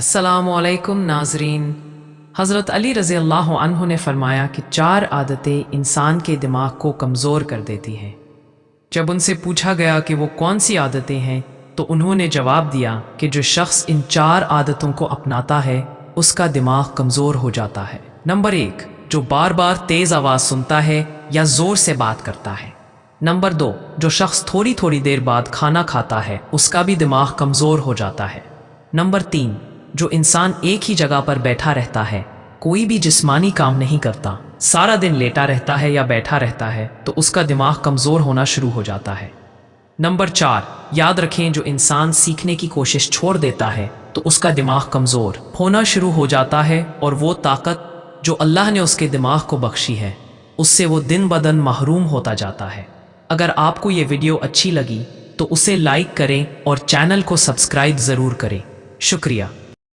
अस्सलामुअलैकुम नाजरीन। हज़रत अली रज़ी अल्लाह अन्हु ने फरमाया कि 4 आदतें इंसान के दिमाग को कमज़ोर कर देती हैं। जब उनसे पूछा गया कि वो कौन सी आदतें हैं तो उन्होंने जवाब दिया कि जो शख्स इन 4 आदतों को अपनाता है उसका दिमाग कमज़ोर हो जाता है। नंबर 1, जो बार बार तेज़ आवाज़ सुनता है या ज़ोर से बात करता है। नंबर 2, जो शख्स थोड़ी थोड़ी देर बाद खाना खाता है उसका भी दिमाग कमज़ोर हो जाता है। नंबर 3, जो इंसान एक ही जगह पर बैठा रहता है, कोई भी जिस्मानी काम नहीं करता, सारा दिन लेटा रहता है या बैठा रहता है, तो उसका दिमाग कमज़ोर होना शुरू हो जाता है। नंबर 4, याद रखें जो इंसान सीखने की कोशिश छोड़ देता है तो उसका दिमाग कमज़ोर होना शुरू हो जाता है और वो ताकत जो अल्लाह ने उसके दिमाग को बख्शी है उससे वो दिन ब दिन महरूम होता जाता है। अगर आपको ये वीडियो अच्छी लगी तो उसे लाइक करें और चैनल को सब्सक्राइब ज़रूर करें। शुक्रिया।